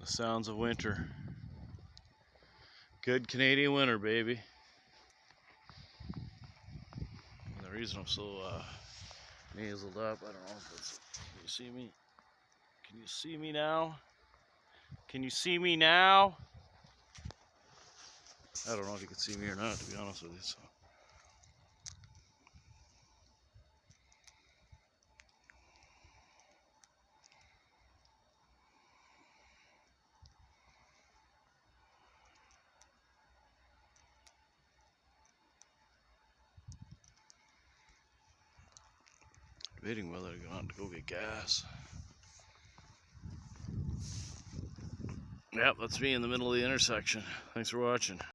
The sounds of winter. Good Canadian winter, baby. And the reason I'm so nasaled up, I don't know if it's, can you see me? Can you see me now? Can you see me now? I don't know if you can see me or not, to be honest with you. So. Debating whether to go out to go get gas. Yep, that's me in the middle of the intersection. Thanks for watching.